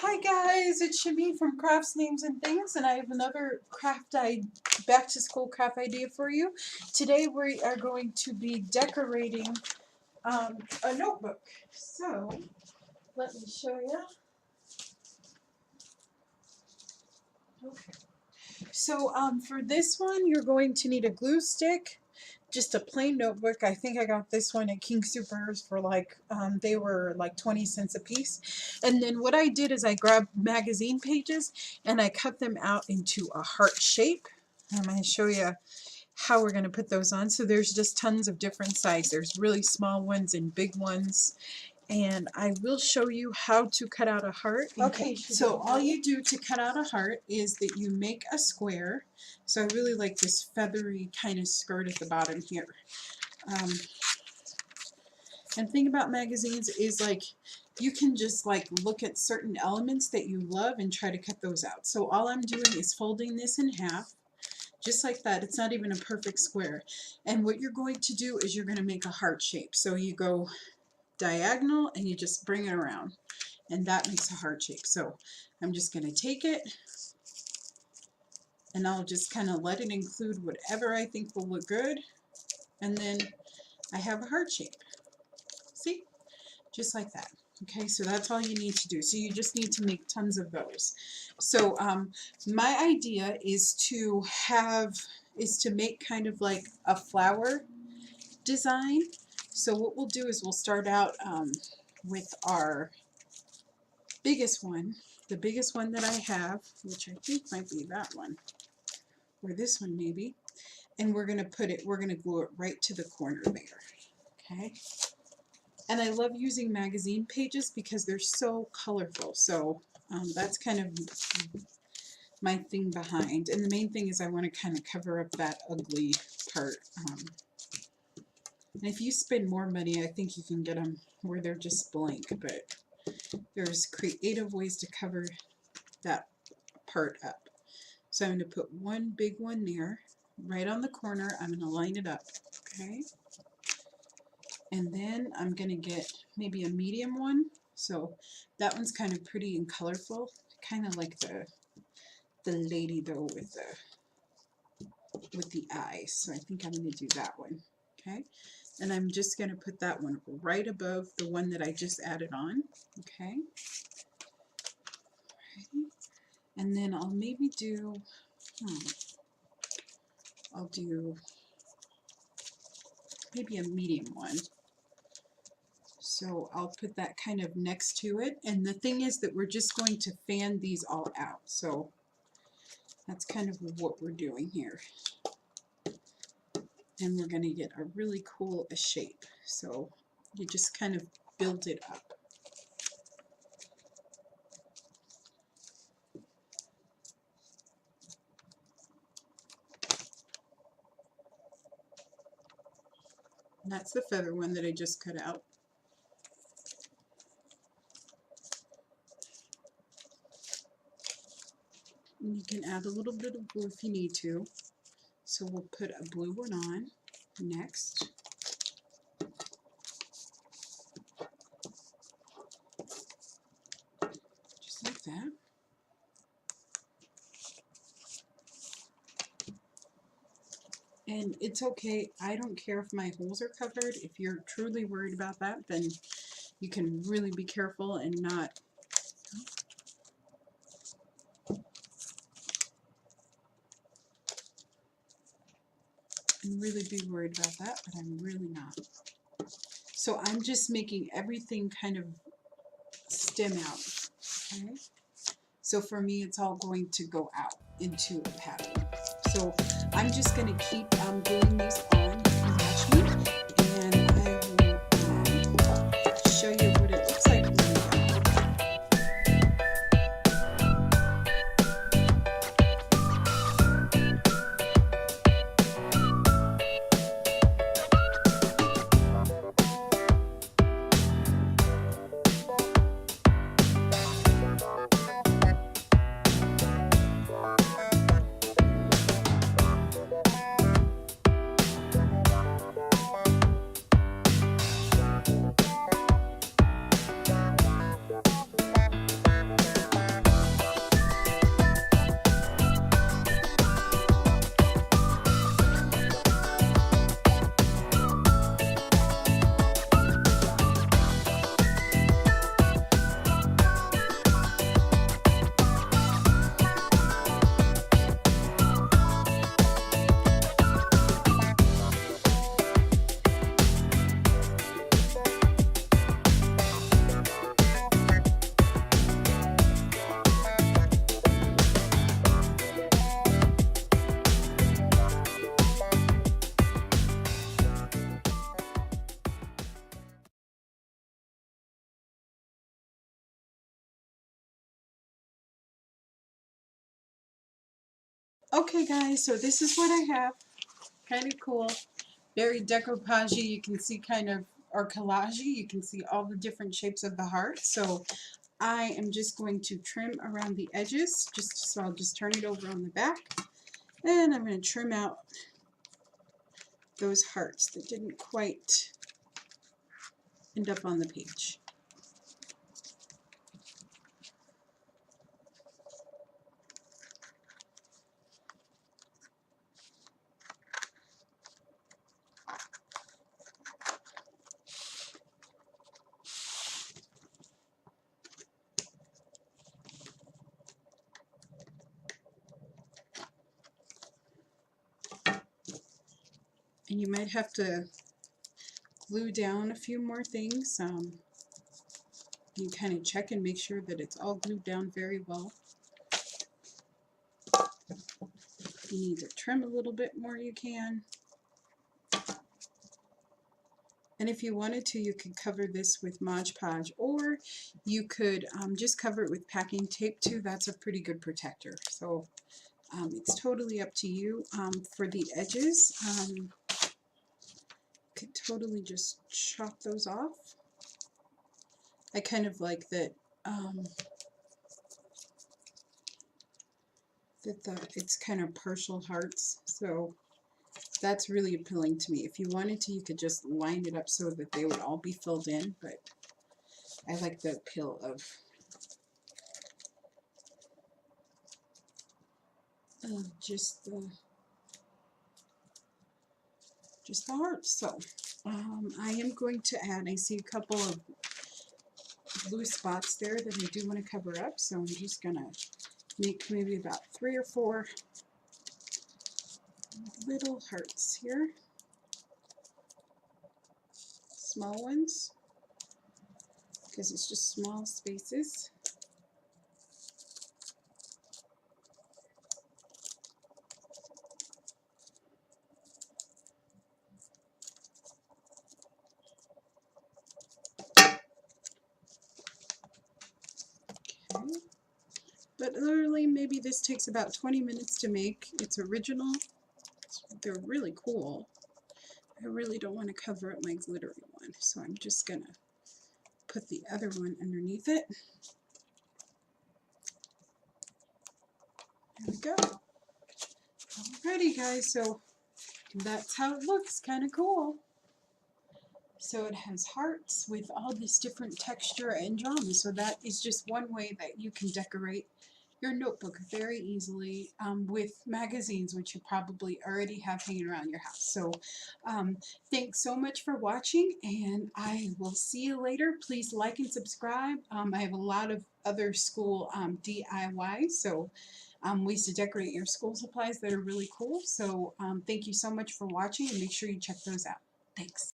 Hi guys, it's Shami from Crafts, Names, and Things, and I have another back to school craft idea for you. Today we are going to be decorating a notebook. So let me show you. Okay. So for this one, you're going to need a glue stick, just a plain notebook. I think I got this one at King Soopers for like, they were like 20 cents a piece. And then what I did is I grabbed magazine pages and I cut them out into a heart shape. I'm going to show you how we're going to put those on. So there's just tons of different sizes. There's really small ones and big ones. And I will show you how to cut out a heart. Okay, so all you do to cut out a heart is that you make a square. So I really like this feathery kind of skirt at the bottom here. And the thing about magazines is like you can just like look at certain elements that you love and try to cut those out. So all I'm doing is folding this in half. Just like that. It's not even a perfect square. And what you're going to do is you're going to make a heart shape. So you go diagonal and you just bring it around, and that makes a heart shape. So I'm just going to take it and I'll just kind of let it include whatever I think will look good, and then I have a heart shape. See? Just like that. Okay, so that's all you need to do. So you just need to make tons of those. So my idea is to make kind of like a flower design. So what we'll do is we'll start out with our biggest one, the biggest one that I have, which I think might be that one, or this one maybe, and we're going to glue it right to the corner there. Okay? And I love using magazine pages because they're so colorful. So that's kind of my thing behind. And the main thing is I want to kind of cover up that ugly part. And if you spend more money, I think you can get them where they're just blank, but there's creative ways to cover that part up. So I'm going to put one big one there, right on the corner. I'm going to line it up, okay? And then I'm going to get maybe a medium one. So that one's kind of pretty and colorful, kind of like the lady though with the eyes. So I think I'm going to do that one, okay? And I'm just going to put that one right above the one that I just added on, okay? Alrighty. And then I'll maybe do, I'll do maybe a medium one. So I'll put that kind of next to it. And the thing is that we're just going to fan these all out. So that's kind of what we're doing here. And we're going to get a really cool shape. So you just kind of build it up. And that's the feather one that I just cut out. And you can add a little bit of glue if you need to. So we'll put a blue one on next. Just like that. And it's okay, I don't care if my holes are covered. If you're truly worried about that, then you can really be careful and not really be worried about that, but I'm really not. So I'm just making everything kind of stem out, okay? So for me, it's all going to go out into a pattern. So I'm just going to keep doing these on. Watch me, and I will show you what it looks like when we're done. Okay guys, so this is what I have. Kind of cool. Very decoupage-y. You can see kind of, or collage-y. You can see all the different shapes of the heart. So I am just going to trim around the edges. So I'll just turn it over on the back. And I'm going to trim out those hearts that didn't quite end up on the page. And you might have to glue down a few more things. You kind of check and make sure that it's all glued down very well. If you need to trim a little bit more, you can. And if you wanted to, you could cover this with Mod Podge, or you could just cover it with packing tape too. That's a pretty good protector. So it's totally up to you. For the edges, could totally just chop those off. I kind of like that it's kind of partial hearts, so that's really appealing to me. If you wanted to, you could just line it up so that they would all be filled in, but I like the appeal of just the hearts. So I am going to add, I see a couple of blue spots there that I do want to cover up, so I'm just going to make maybe about 3 or 4 little hearts here, small ones, because it's just small spaces. Okay. But literally, maybe this takes about 20 minutes to make. It's original. They're really cool. I really don't want to cover up my glittery one, so I'm just going to put the other one underneath it. There we go. Alrighty guys, so that's how it looks. Kind of cool. So it has hearts with all this different texture and drama. So that is just one way that you can decorate your notebook very easily with magazines, which you probably already have hanging around your house. So thanks so much for watching, and I will see you later. Please like and subscribe. I have a lot of other school DIYs, so ways to decorate your school supplies that are really cool. So thank you so much for watching, and make sure you check those out. Thanks.